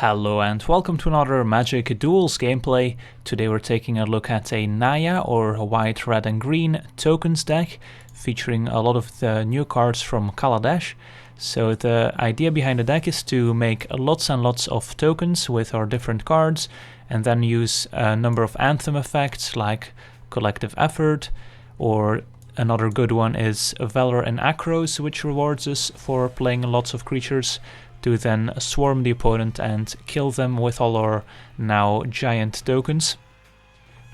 Hello and welcome to another Magic Duels gameplay. Today we're taking a look at a Naya or a white, red and green tokens deck featuring a lot of the new cards from Kaladesh. So the idea behind the deck is to make lots and lots of tokens with our different cards and then use a number of anthem effects like Collective Effort, or another good one is Valor and Akros, which rewards us for playing lots of creatures, to then swarm the opponent and kill them with all our now giant tokens.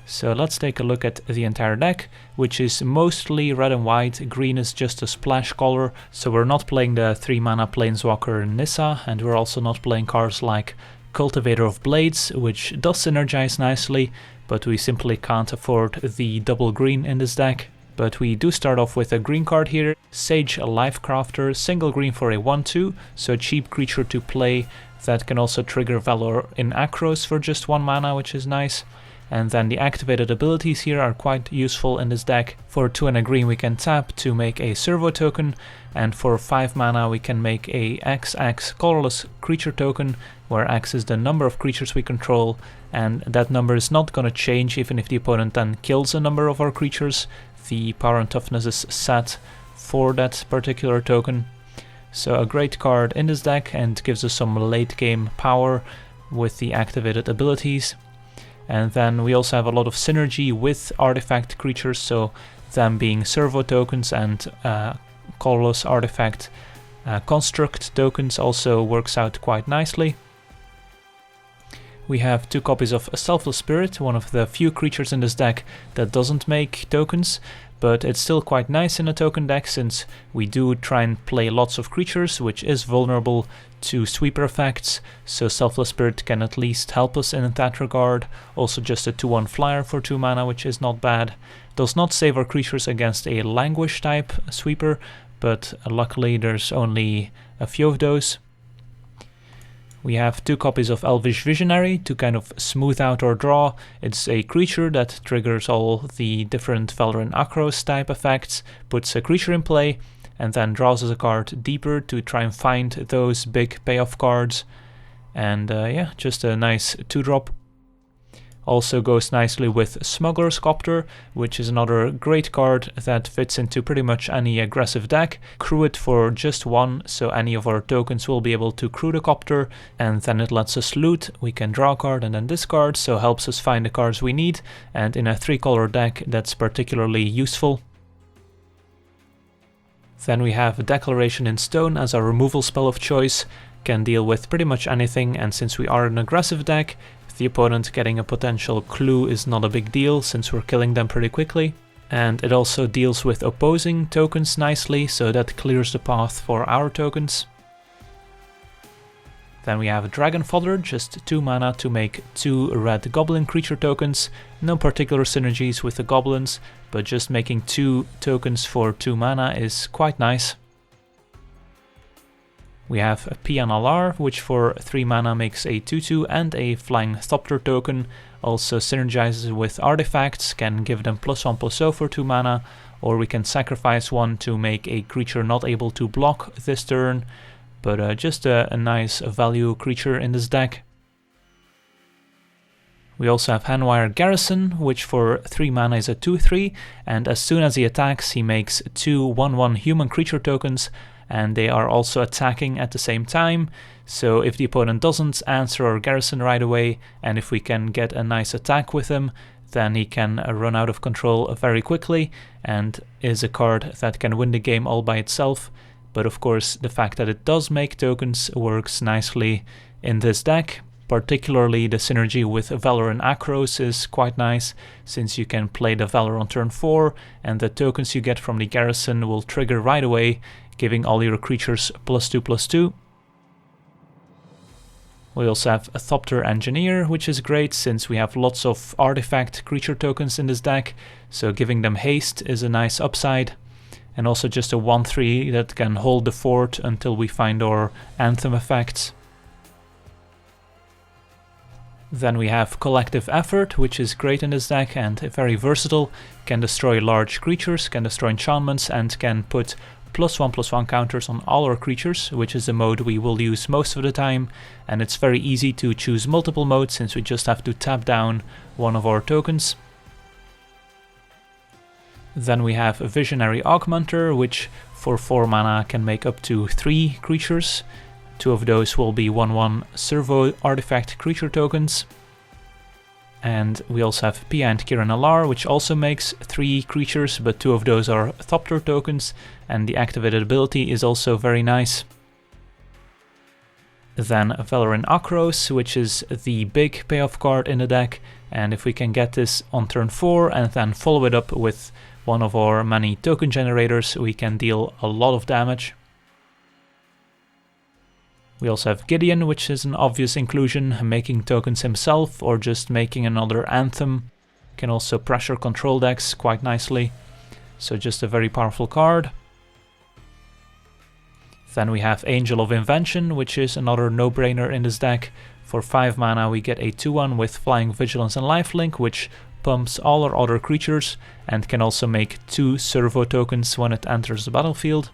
So let's take a look at the entire deck, which is mostly red and white. Green is just a splash color, so we're not playing the 3 mana Planeswalker Nissa, and we're also not playing cards like Cultivator of Blades, which does synergize nicely, but we simply can't afford the double green in this deck. But we do start off with a green card here, Sage Lifecrafter, single green for a 1/2, so a cheap creature to play that can also trigger Valor in Akros for just 1 mana, which is nice. And then the activated abilities here are quite useful in this deck. For 2 and a green we can tap to make a servo token, and for 5 mana we can make a XX colorless creature token, where X is the number of creatures we control, and that number is not going to change even if the opponent then kills a number of our creatures. The power and toughness is set for that particular token. So a great card in this deck and gives us some late game power with the activated abilities. And then we also have a lot of synergy with artifact creatures, so them being servo tokens and colorless artifact construct tokens also works out quite nicely. We have 2 copies of Selfless Spirit, one of the few creatures in this deck that doesn't make tokens, but it's still quite nice in a token deck since we do try and play lots of creatures, which is vulnerable to sweeper effects, so Selfless Spirit can at least help us in that regard. Also just a 2/1 flyer for 2 mana, which is not bad. Does not save our creatures against a Languish type sweeper, but luckily there's only a few of those. We have 2 copies of Elvish Visionary to kind of smooth out our draw. It's a creature that triggers all the different Valor and Akros type effects, puts a creature in play, and then draws us a card deeper to try and find those big payoff cards. And yeah, just a nice 2-drop. Also goes nicely with Smuggler's Copter, which is another great card that fits into pretty much any aggressive deck. Crew it for just 1, so any of our tokens will be able to crew the Copter, and then it lets us loot. We can draw a card and then discard, so helps us find the cards we need, and in a 3-color deck that's particularly useful. Then we have Declaration in Stone as our removal spell of choice. Can deal with pretty much anything, and since we are an aggressive deck, the opponent getting a potential clue is not a big deal since we're killing them pretty quickly. And it also deals with opposing tokens nicely, so that clears the path for our tokens. Then we have Dragon Fodder, just 2 mana to make 2 red goblin creature tokens. No particular synergies with the goblins, but just making 2 tokens for 2 mana is quite nice. We have Pia Nalaar, which for 3 mana makes a 2/2 and a flying Thopter token. Also synergizes with artifacts, can give them +1/+0 for 2 mana, or we can sacrifice 1 to make a creature not able to block this turn. But just a nice value creature in this deck. We also have Henweir Garrison, which for 3 mana is a 2/3, and as soon as he attacks he makes 2 1/1 human creature tokens, and they are also attacking at the same time. So if the opponent doesn't answer our Garrison right away, and if we can get a nice attack with him, then he can run out of control very quickly, and is a card that can win the game all by itself. But of course the fact that it does make tokens works nicely in this deck. Particularly the synergy with Valor and Akros is quite nice, since you can play the Valor on turn 4, and the tokens you get from the Garrison will trigger right away, giving all your creatures +2/+2. We also have a Thopter Engineer, which is great since we have lots of artifact creature tokens in this deck, so giving them haste is a nice upside. And also just a 1/3 that can hold the fort until we find our anthem effects. Then we have Collective Effort, which is great in this deck and very versatile, can destroy large creatures, can destroy enchantments, and can put +1/+1 counters on all our creatures, which is a mode we will use most of the time, and it's very easy to choose multiple modes since we just have to tap down one of our tokens. Then we have a Visionary Augmenter, which for 4 mana can make up to 3 creatures. 2 of those will be 1/1 servo artifact creature tokens. And we also have Pia Kiran Nalaar, which also makes 3 creatures, but 2 of those are Thopter tokens, and the activated ability is also very nice. Then Valor in Akros, which is the big payoff card in the deck, and if we can get this on turn 4 and then follow it up with one of our many token generators, we can deal a lot of damage. We also have Gideon, which is an obvious inclusion, making tokens himself or just making another Anthem. Can also pressure control decks quite nicely, so just a very powerful card. Then we have Angel of Invetion, which is another no-brainer in this deck. For 5 mana we get a 2/1 with Flying, Vigilance and Lifelink, which pumps all our other creatures and can also make 2 servo tokens when it enters the battlefield.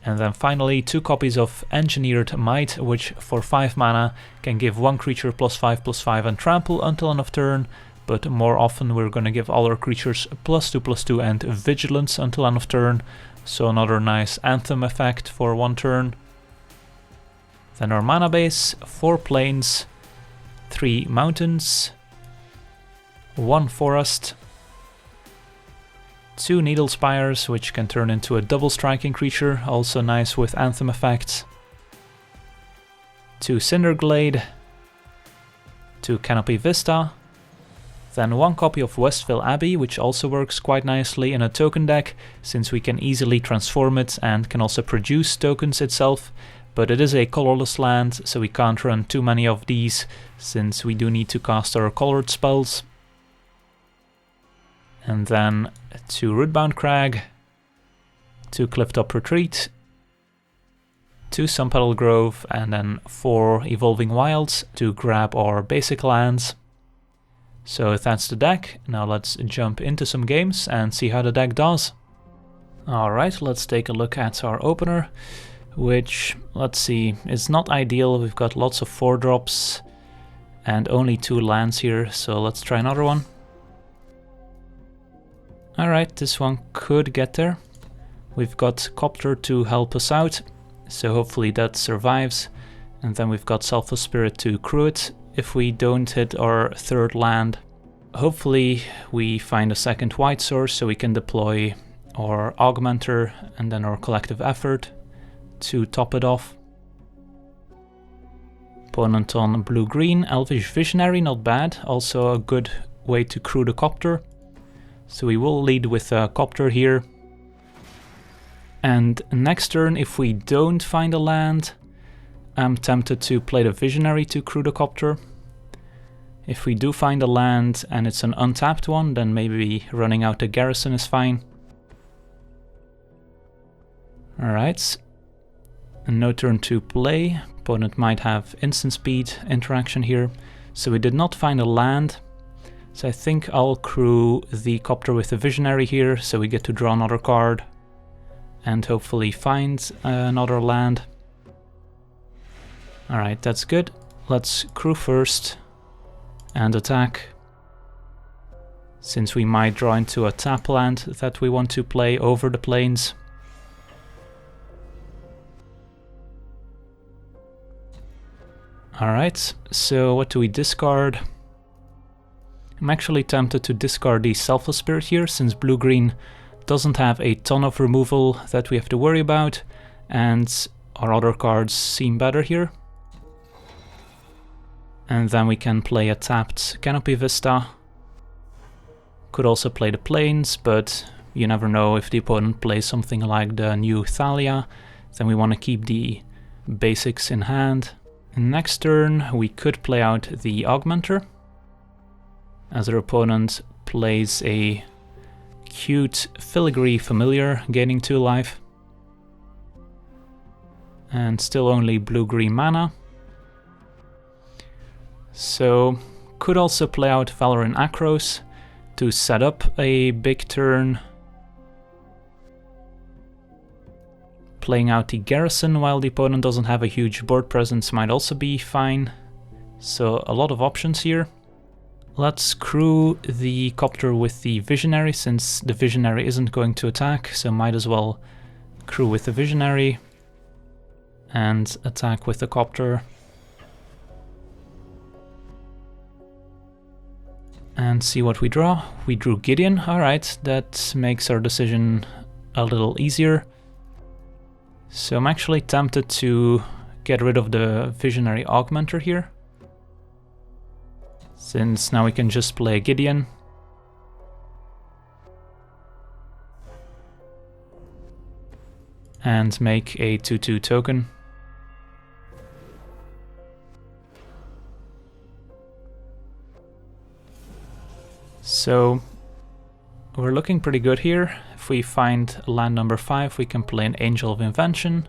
And then finally 2 copies of Engineered Might, which for 5 mana can give 1 creature +5/+5 and trample until end of turn, but more often we're going to give all our creatures +2/+2 and vigilance until end of turn, so another nice Anthem effect for 1 turn. Then our mana base, 4 plains, 3 mountains, 1 forest, 2 Needle Spires, which can turn into a double striking creature, also nice with Anthem effects, 2 Cinder Glade, 2 Canopy Vista, then 1 copy of Westvale Abbey, which also works quite nicely in a token deck, since we can easily transform it and can also produce tokens itself, but it is a colorless land, so we can't run too many of these, since we do need to cast our colored spells. And then 2 Rootbound Crag, 2 Clifftop Retreat, 2 Sunpetal Grove, and then 4 Evolving Wilds to grab our basic lands. So that's the deck. Now let's jump into some games and see how the deck does. Alright, let's take a look at our opener, which, let's see, is not ideal. We've got lots of 4-drops and only 2 lands here, so let's try another one. Alright, this one could get there. We've got Copter to help us out, so hopefully that survives. And then we've got Selfless Spirit to crew it if we don't hit our 3rd land. Hopefully we find a 2nd white source so we can deploy our Augmenter and then our Collective Effort to top it off. Opponent on blue-green, Elvish Visionary, not bad, also a good way to crew the Copter. So we will lead with a Copter here. And next turn, if we don't find a land, I'm tempted to play the Visionary to crew the Copter. If we do find a land and it's an untapped one, then maybe running out the Garrison is fine. Alright, no turn to play. Opponent might have instant speed interaction here. So we did not find a land. So I think I'll crew the Copter with the Visionary here, so we get to draw another card and hopefully find another land. Alright, that's good. Let's crew first and attack, since we might draw into a tap land that we want to play over the plains. Alright, so what do we discard? I'm actually tempted to discard the Selfless Spirit here, since blue-green doesn't have a ton of removal that we have to worry about, and our other cards seem better here. And then we can play a tapped Canopy Vista. Could also play the Plains, but you never know if the opponent plays something like the new Thalia, then we want to keep the basics in hand. Next turn we could play out the Augmenter, as our opponent plays a cute Filigree Familiar, gaining 2 life. And still only blue-green mana. So could also play out Valor in Akros to set up a big turn. Playing out the Garrison while the opponent doesn't have a huge board presence might also be fine. So a lot of options here. Let's crew the Copter with the Visionary, since the Visionary isn't going to attack, so might as well crew with the Visionary and attack with the Copter. And see what we draw. We drew Gideon, alright, that makes our decision a little easier. So I'm actually tempted to get rid of the Visionary Augmenter here, since now we can just play Gideon. And make a 2/2 token. So we're looking pretty good here. If we find land number 5, we can play an Angel of Invention.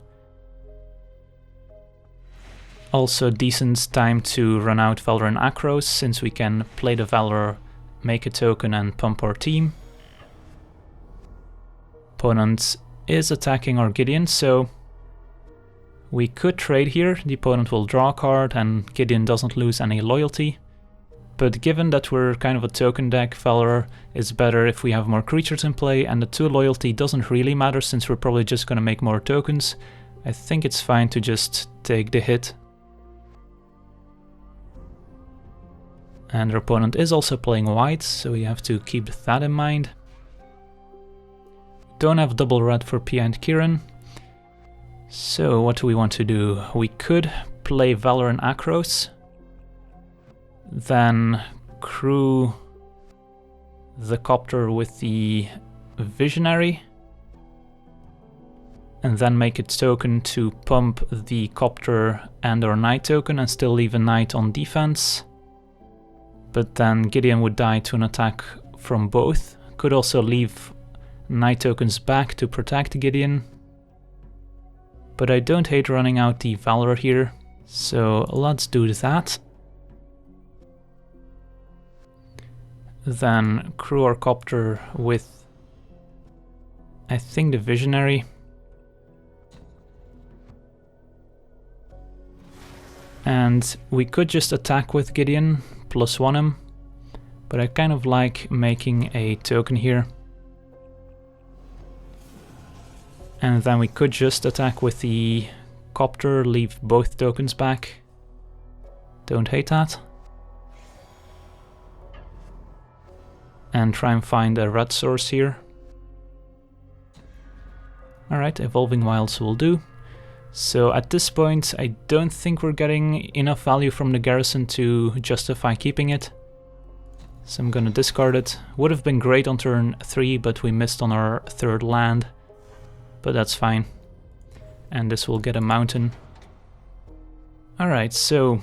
Also decent time to run out Valor and Akros, since we can play the Valor, make a token and pump our team. Opponent is attacking our Gideon, so we could trade here. The opponent will draw a card and Gideon doesn't lose any loyalty. But given that we're kind of a token deck, Valor is better if we have more creatures in play, and the 2 loyalty doesn't really matter since we're probably just gonna make more tokens. I think it's fine to just take the hit. And our opponent is also playing white, so we have to keep that in mind. Don't have double red for Pia and Kiran. So what do we want to do? We could play Valor and Akros, then crew the Copter with the Visionary, and then make a token to pump the Copter and our Knight token and still leave a Knight on defense. But then Gideon would die to an attack from both. Could also leave Knight tokens back to protect Gideon. But I don't hate running out the Valor here, so let's do that. Then crew our Copter with, I think, the Visionary. And we could just attack with Gideon, +1 him, but I kind of like making a token here. And then we could just attack with the Copter, leave both tokens back. Don't hate that. And try and find a red source here. Alright, Evolving Wilds will do. So at this point, I don't think we're getting enough value from the Garrison to justify keeping it. So I'm gonna discard it. Would have been great on turn 3, but we missed on our 3rd land. But that's fine. And this will get a mountain. Alright, so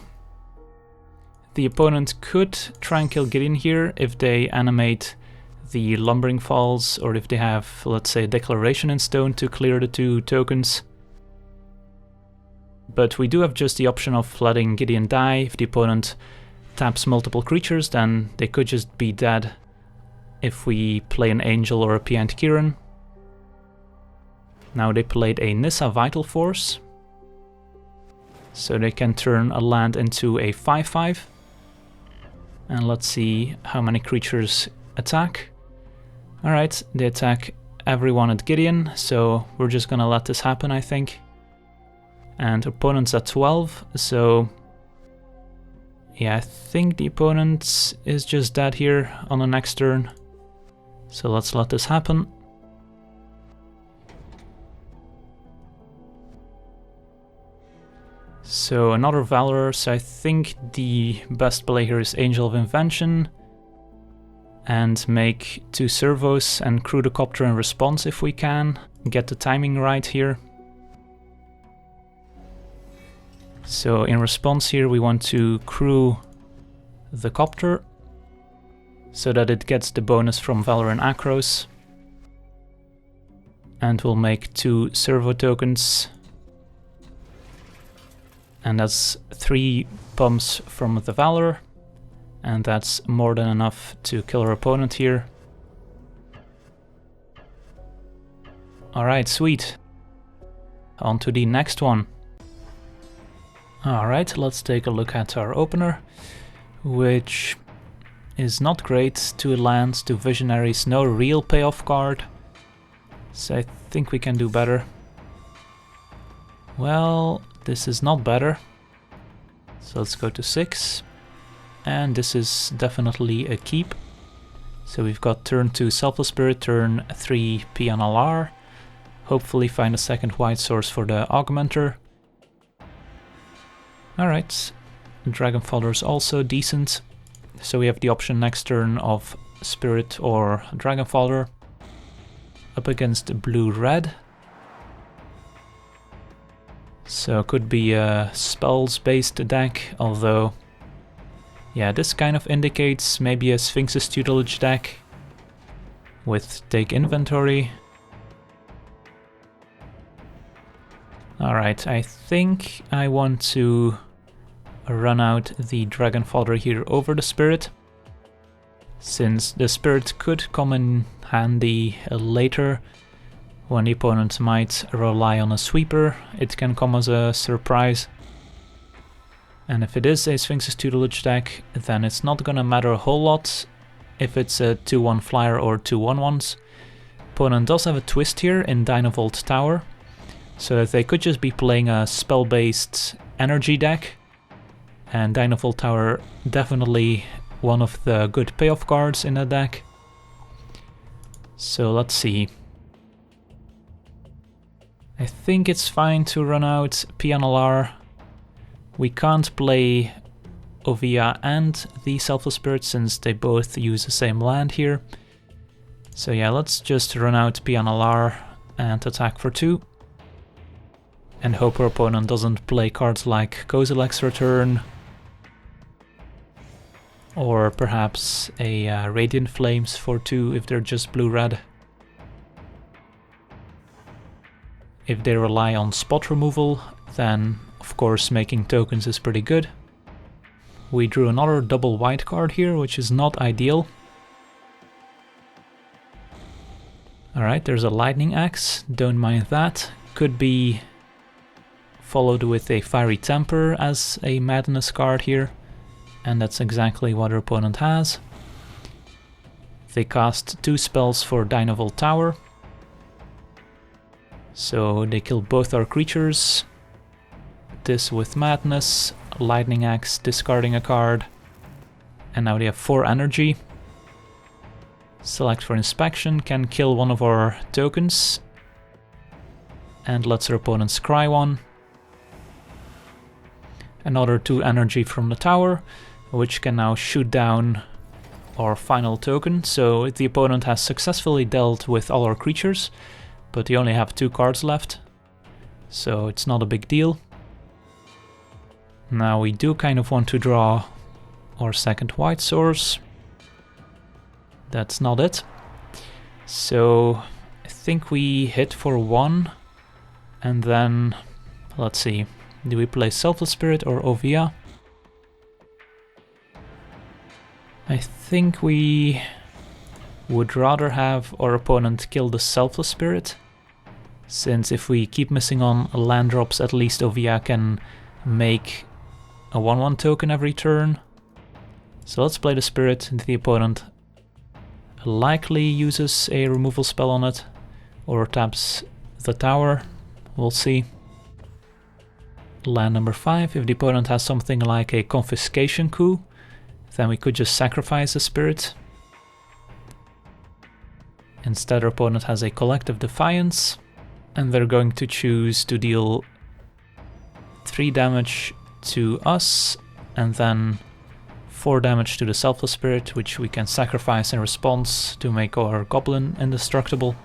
the opponent could try and kill Gideon here if they animate the Lumbering Falls, or if they have, let's say, a Declaration in Stone to clear the 2 tokens. But we do have just the option of letting Gideon die. If the opponent taps multiple creatures, then they could just be dead if we play an Angel or a Pia and Kiran. Now they played a Nissa Vital Force, so they can turn a land into a 5/5. And let's see how many creatures attack. Alright, they attack everyone at Gideon, so we're just gonna let this happen, I think. And opponent's at 12, so yeah, I think the opponent is just dead here on the next turn. So let's let this happen. So another Valor, so I think the best play here is Angel of Invention. And make 2 servos and crew the Copter in response if we can. Get the timing right here. So in response here we want to crew the Copter so that it gets the bonus from Valor and Akros. And we'll make 2 servo tokens. And that's 3 pumps from the Valor. And that's more than enough to kill our opponent here. Alright, sweet. on to the next one. Alright, let's take a look at our opener, which is not great. 2 lands, 2 visionaries, no real payoff card. So I think we can do better. Well, this is not better. So let's go to 6. And this is definitely a keep. So we've got turn 2 Selfless Spirit, turn 3 Pia Nalaar. Hopefully find a second white source for the Augmenter. Alright, Dragon Fodder is also decent. So we have the option next turn of Spirit or Dragon Fodder up against blue-red. So it could be a spells-based deck, although yeah, this kind of indicates maybe a Sphinx's Tutelage deck with take inventory. Alright, I think I want to run out the Dragon Fodder here over the Spirit, since the Spirit could come in handy later when the opponent might rely on a sweeper. It can come as a surprise. And if it is a Sphinx's Tutelage deck, then it's not gonna matter a whole lot if it's a 2-1 flyer or 2 1/1s. Opponent does have a twist here in Dynavolt Tower, so that they could just be playing a spell-based energy deck, and Dynavolt Tower definitely one of the good payoff cards in that deck. So let's see. I think it's fine to run out Pia Nalaar. We can't play Oviya and the Selfless Spirit since they both use the same land here. So yeah, let's just run out Pia Nalaar and attack for 2. And hope our opponent doesn't play cards like Kozilek's Return, or perhaps a Radiant Flames for 2 if they're just blue-red. If they rely on spot removal, then of course making tokens is pretty good. We drew another double white card here, which is not ideal. Alright, there's a Lightning Axe, don't mind that. Could be followed with a Fiery Temper as a Madness card here, and that's exactly what our opponent has. They cast 2 spells for Dynavolt Tower, so they kill both our creatures. This with Madness, Lightning Axe discarding a card, and now they have 4 energy. Select for Inspection, can kill one of our tokens, and lets our opponent scry 1. Another 2 energy from the tower, which can now shoot down our final token. So the opponent has successfully dealt with all our creatures, but they only have 2 cards left, so it's not a big deal. Now we do kind of want to draw our second white source. That's not it. So I think we hit for 1, and then let's see. Do we play Selfless Spirit or Oviya? I think we would rather have our opponent kill the Selfless Spirit, since if we keep missing on land drops, at least Oviya can make a 1/1 token every turn. So let's play the Spirit. The opponent likely uses a removal spell on it, or taps the tower. We'll see. Land number 5, if the opponent has something like a Confiscation Coup, then we could just sacrifice the Spirit. Instead, our opponent has a Collective Defiance, and they're going to choose to deal 3 damage to us, and then 4 damage to the Selfless Spirit, which we can sacrifice in response to make our Goblin indestructible.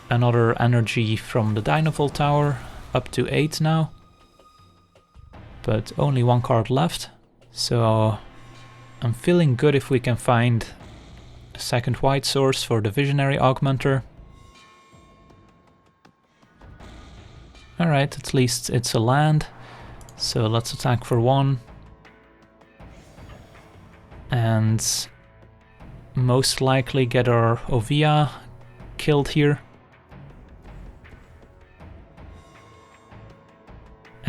Another energy from the Dynavolt Tower, up to 8 now, but only 1 card left, so I'm feeling good if we can find a second white source for the Visionary Augmenter. Alright, at least it's a land, so let's attack for 1. And most likely get our Oviya killed here.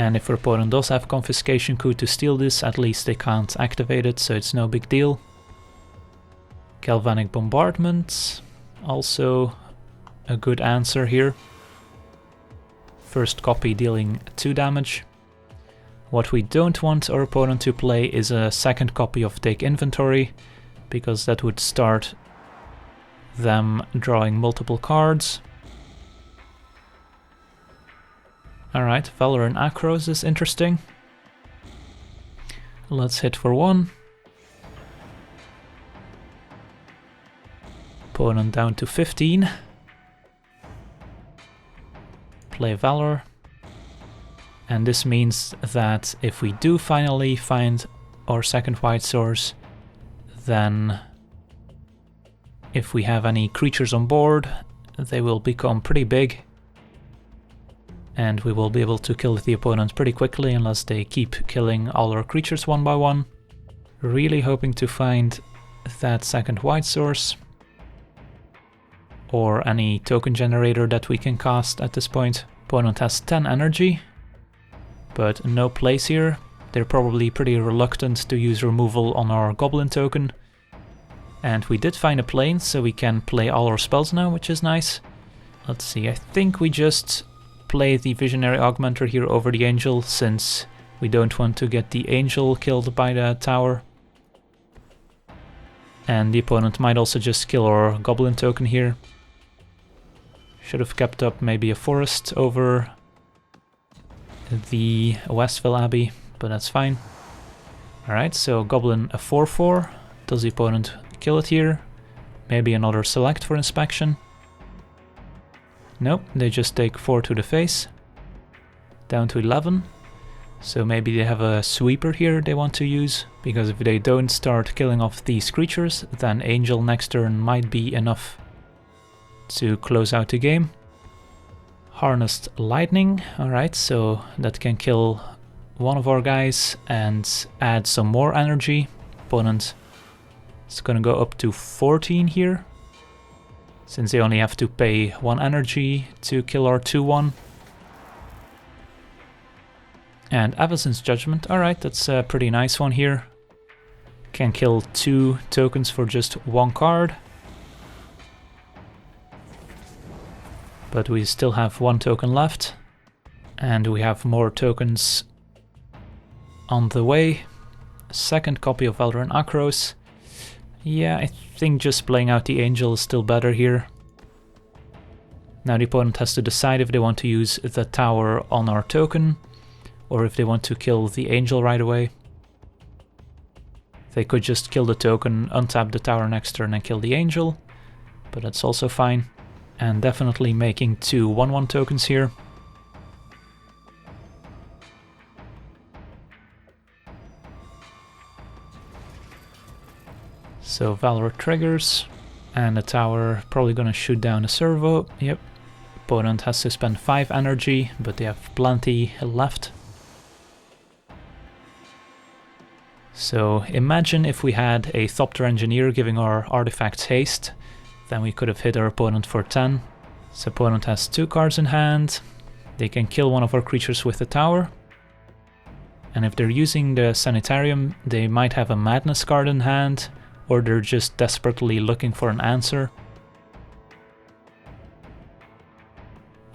And if our opponent does have Confiscation Coup to steal this, at least they can't activate it, so it's no big deal. Galvanic Bombardment, also a good answer here. First copy dealing 2 damage. What we don't want our opponent to play is a second copy of Take Inventory, because that would start them drawing multiple cards. Alright, Valor and Akros is interesting. Let's hit for 1. Opponent down to 15. Play Valor. And this means that if we do finally find our second white source, then if we have any creatures on board, they will become pretty big. And we will be able to kill the opponent pretty quickly unless they keep killing all our creatures one by one. Really hoping to find that second white source. Or any token generator that we can cast at this point. Opponent has 10 energy, but no place here. They're probably pretty reluctant to use removal on our goblin token. And we did find a plane, so we can play all our spells now, which is nice. Let's see, I think we just play the Visionary Augmenter here over the Angel, since we don't want to get the Angel killed by the tower. And the opponent might also just kill our goblin token here. Should have kept up maybe a forest over the Westvale Abbey, but that's fine. Alright, so goblin a 4/4. Does the opponent kill it here? Maybe another select for inspection. Nope, they just take 4 to the face. Down to 11. So maybe they have a sweeper here they want to use, because if they don't start killing off these creatures, then Angel next turn might be enough to close out the game. Harnessed Lightning, alright, so that can kill one of our guys and add some more energy. Opponent is gonna go up to 14 here, since they only have to pay 1 energy to kill our 2/1. And Avacyn's Judgment, alright, that's a pretty nice one here. Can kill 2 tokens for just 1 card. But we still have 1 token left. And we have more tokens on the way. Second copy of Valor and Akros. Yeah, I think just playing out the Angel is still better here. Now the opponent has to decide if they want to use the tower on our token, or if they want to kill the Angel right away. They could just kill the token, untap the tower next turn and kill the Angel, but that's also fine. And definitely making 2 1/1 tokens here. So Valor triggers, and the tower probably gonna shoot down a servo. Yep. Opponent has to spend 5 energy, but they have plenty left. So imagine if we had a Thopter Engineer giving our artifacts haste, then we could have hit our opponent for 10. So opponent has 2 cards in hand. They can kill one of our creatures with the tower. And if they're using the Sanitarium, they might have a Madness card in hand, or they're just desperately looking for an answer.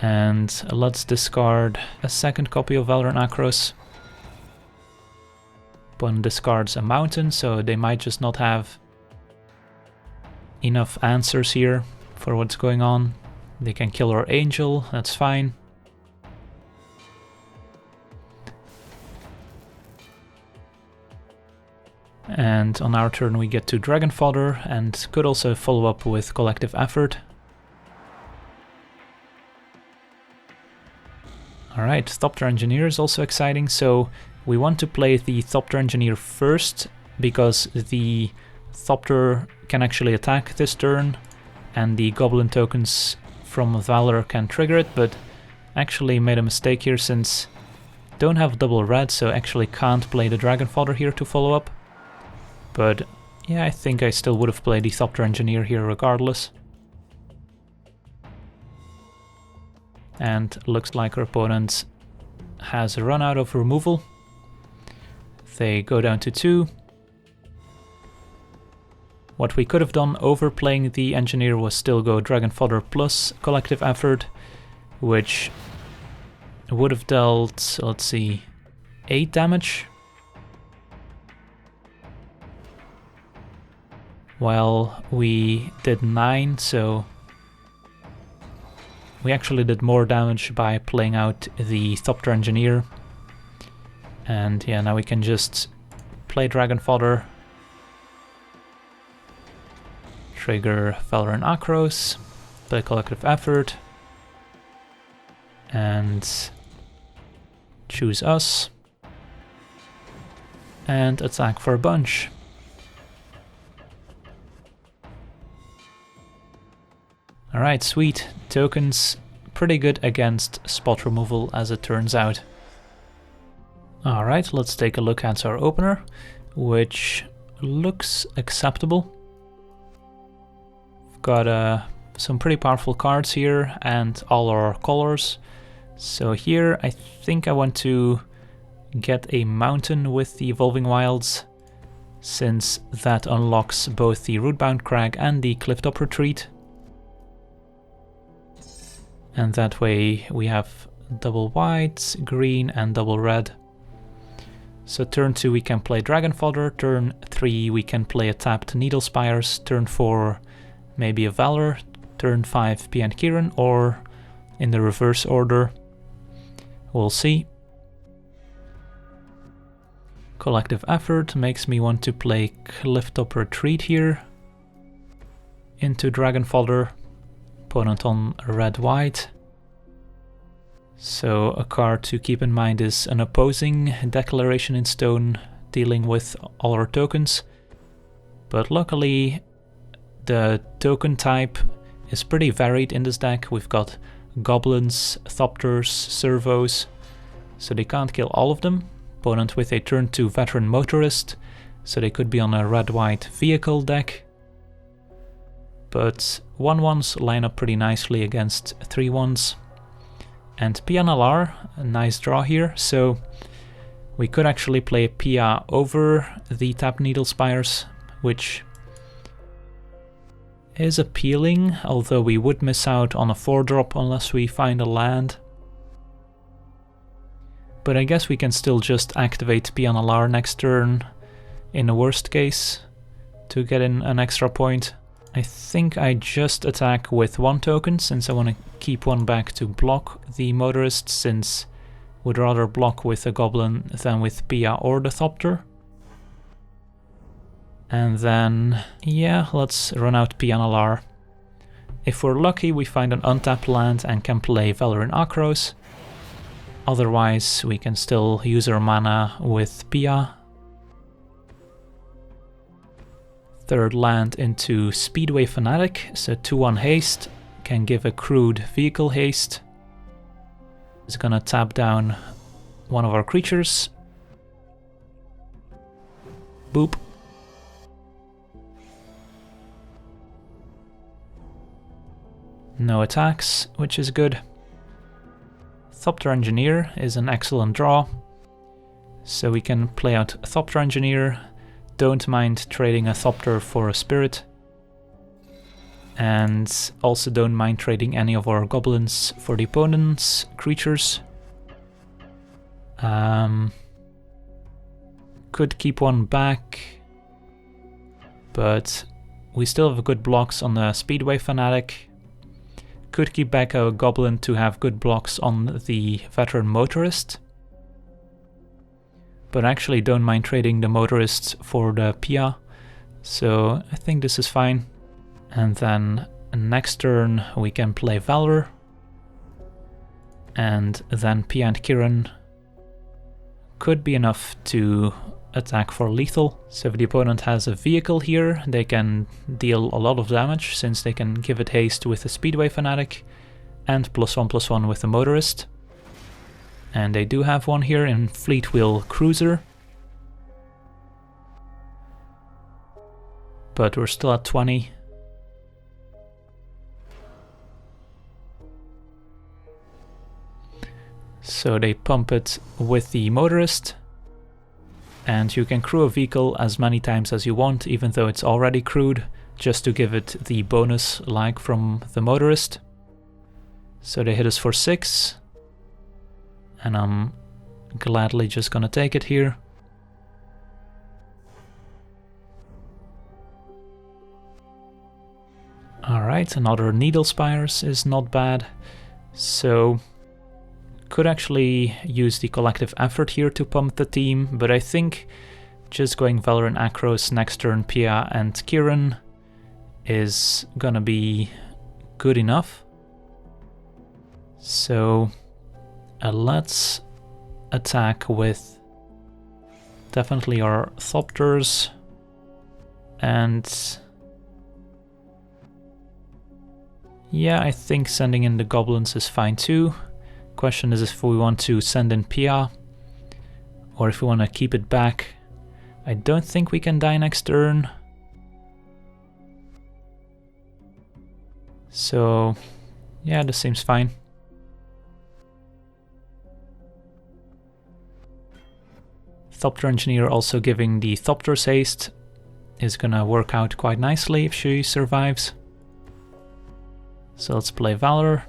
And let's discard a second copy of Valor and Akros. Opponent discards a mountain, so they might just not have enough answers here for what's going on. They can kill our Angel, that's fine. And on our turn we get to Dragon Fodder, and could also follow up with Collective Effort. Alright, Thopter Engineer is also exciting, so we want to play the Thopter Engineer first, because the Thopter can actually attack this turn, and the Goblin tokens from Valor can trigger it, but actually made a mistake here since don't have double red, so actually can't play the Dragon Fodder here to follow up. But yeah, I think I still would have played the Thopter Engineer here regardless. And looks like our opponent has run out of removal. They go down to 2. What we could have done overplaying the Engineer was still go Dragon Fodder plus Collective Effort, which would have dealt, let's see, 8 damage. While we did 9, so we actually did more damage by playing out the Thopter Engineer. And yeah, now we can just play Dragon Fodder, trigger Valor and Akros, play Collective Effort, and choose us, and attack for a bunch. Alright, sweet. Tokens pretty good against spot removal as it turns out. Alright, let's take a look at our opener, which looks acceptable. We've got some pretty powerful cards here and all our colors. So here I think I want to get a mountain with the Evolving Wilds, since that unlocks both the Rootbound Crag and the Clifftop Retreat. And that way we have double white, green and double red. So turn 2 we can play Dragon Fodder, turn 3 we can play a tapped Needle Spires, turn 4 maybe a Valor, turn 5 Pia Kiran, or in the reverse order. We'll see. Collective Effort makes me want to play Clifftop Retreat here into Dragon Fodder. Opponent on red-white. So a card to keep in mind is an opposing Declaration in Stone, dealing with all our tokens. But luckily the token type is pretty varied in this deck. We've got goblins, thopters, servos, so they can't kill all of them. Opponent with a turn 2 veteran motorist, so they could be on a red-white vehicle deck. But 1/1s line up pretty nicely against 3/1s. And Pia Nalaar, a nice draw here, so we could actually play Pia over the tapped Needle Spires, which is appealing, although we would miss out on a 4-drop unless we find a land. But I guess we can still just activate Pia Nalaar next turn in the worst case to get in an extra point. I think I just attack with 1 token, since I want to keep 1 back to block the motorist, since would rather block with a goblin than with Pia or the Thopter. And then, yeah, let's run out Pia Nalaar. If we're lucky, we find an untapped land and can play Valor and Akros. Otherwise, we can still use our mana with Pia. Third land into Speedway Fanatic, so 2/1 haste, can give a crude vehicle haste. It's gonna tap down one of our creatures. Boop. No attacks, which is good. Thopter Engineer is an excellent draw, so we can play out Thopter Engineer. Don't mind trading a Thopter for a Spirit. And also don't mind trading any of our goblins for the opponent's creatures. Could keep 1 back, but we still have good blocks on the Speedway Fanatic. Could keep back a goblin to have good blocks on the veteran motorist. But actually don't mind trading the motorists for the Pia, so I think this is fine. And then next turn we can play Valor, and then Pia and Kiran could be enough to attack for lethal. So if the opponent has a vehicle here, they can deal a lot of damage, since they can give it haste with the Speedway Fanatic and +1/+1 with the motorist. And they do have one here in Fleetwheel Cruiser. But we're still at 20. So they pump it with the motorist, and you can crew a vehicle as many times as you want, even though it's already crewed, just to give it the bonus like from the motorist. So they hit us for 6, and I'm gladly just gonna take it here. Alright, another Needle Spires is not bad, so could actually use the collective effort here to pump the team, but I think just going Valor and Akros next turn, Pia and Kiran, is gonna be good enough. So let's attack with definitely our Thopters, and yeah, I think sending in the goblins is fine too. Question is if we want to send in Pia or if we want to keep it back. I don't think we can die next turn. So yeah, this seems fine. Thopter Engineer also giving the Thopters haste is gonna work out quite nicely if she survives. So let's play Valor.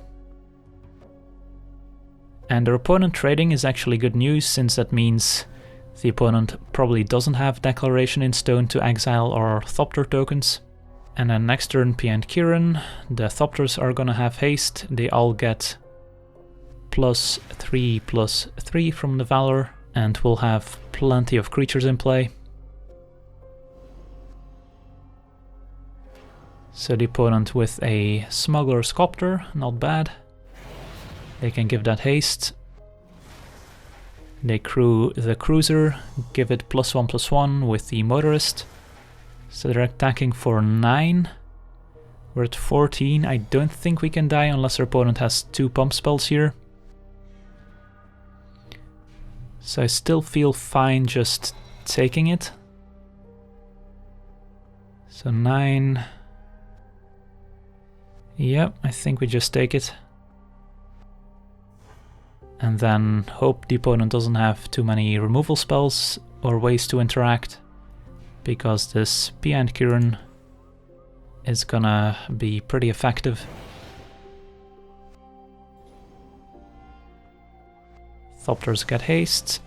And their opponent trading is actually good news, since that means the opponent probably doesn't have Declaration in Stone to exile our Thopter tokens. And then next turn, Pia and Kiran, the Thopters are gonna have haste. They all get +3/+3 from the Valor, and we'll have plenty of creatures in play. So the opponent with a Smuggler's Copter, not bad. They can give that haste. They crew the cruiser, give it +1/+1 with the motorist. So they're attacking for 9. We're at 14. I don't think we can die unless our opponent has 2 pump spells here. So I still feel fine just taking it. So 9. Yep, I think we just take it. And then hope the opponent doesn't have too many removal spells or ways to interact, because this Pia and Kiran is gonna be pretty effective. Thopters get haste.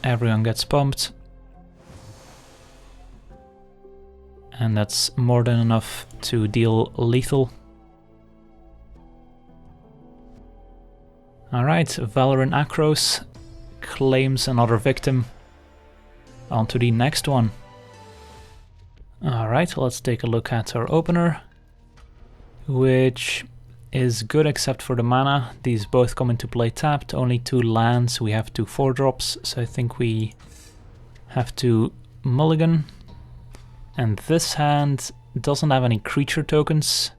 Everyone gets pumped. And that's more than enough to deal lethal. Alright, Valor and Akros claims another victim. On to the next one. Alright, let's take a look at our opener, which is good except for the mana. These both come into play tapped, only 2 lands, we have 2 4-drops, so I think we have to mulligan. And this hand doesn't have any creature tokens,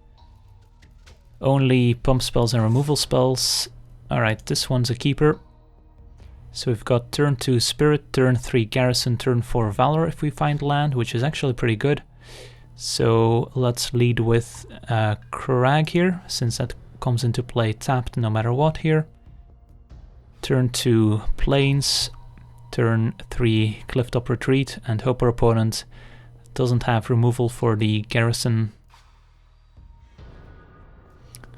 only pump spells and removal spells. Alright, this one's a keeper. So we've got turn 2 Spirit, turn 3 Garrison, turn 4 Valor if we find land, which is actually pretty good. So let's lead with Crag here, since that comes into play tapped no matter what here. Turn 2 Plains, turn 3 Clifftop Retreat, and hope our opponent doesn't have removal for the Garrison.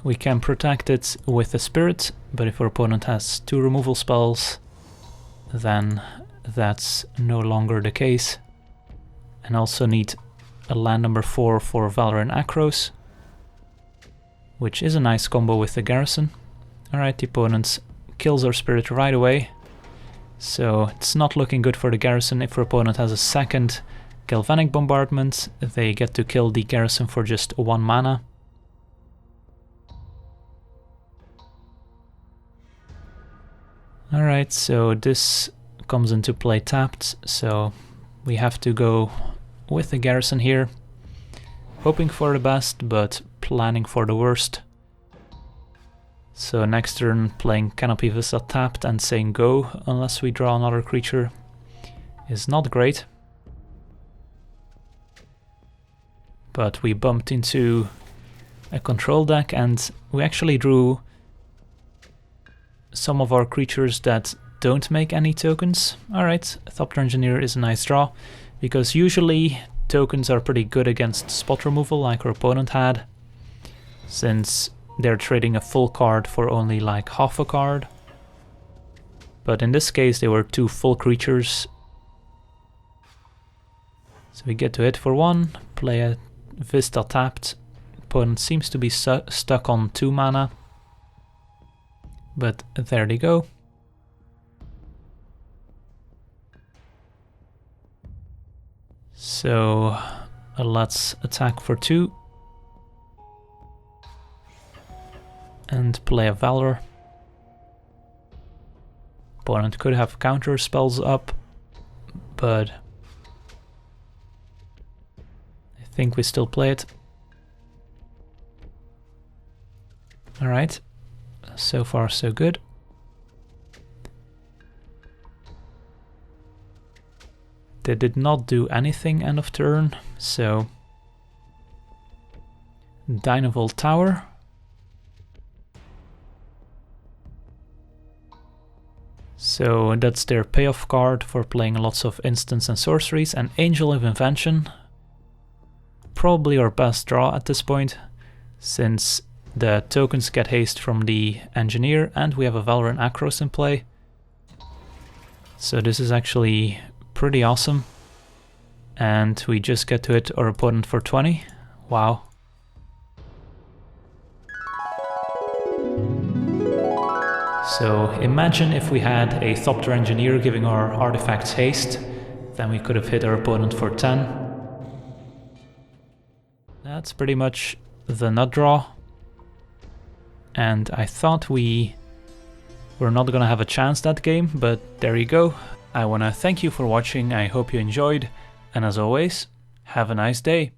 We can protect it with a Spirit, but if our opponent has 2 removal spells, then that's no longer the case. And also need a land number 4 for Valor and Akros, which is a nice combo with the Garrison. Alright, the opponent kills our Spirit right away, so it's not looking good for the Garrison. If our opponent has a second Galvanic Bombardment, they get to kill the Garrison for just 1 mana. Alright, so this comes into play tapped, so we have to go with the Garrison here. Hoping for the best, but planning for the worst. So next turn playing Canopy Vista tapped and saying go unless we draw another creature is not great. But we bumped into a control deck and we actually drew some of our creatures that don't make any tokens. Alright, Thopter Engineer is a nice draw, because usually tokens are pretty good against spot removal like our opponent had, since they're trading a full card for only like half a card. But in this case they were 2 full creatures. So we get to hit for 1, play a Vista tapped. Opponent seems to be stuck on 2 mana. But there they go. So let's attack for 2. And play a Valor. Opponent could have counter spells up, but I think we still play it. Alright, so far so good. They did not do anything end of turn, so Dynavolt Tower. So that's their payoff card for playing lots of instants and sorceries, and Angel of Invention. Probably our best draw at this point, since the tokens get haste from the Engineer and we have a Valor and Akros in play. So this is actually pretty awesome. And we just get to hit our opponent for 20. Wow. So imagine if we had a Thopter Engineer giving our artifacts haste, then we could have hit our opponent for 10. That's pretty much the nut draw. And I thought we were not gonna have a chance that game, but there you go. I wanna thank you for watching, I hope you enjoyed, and as always, have a nice day.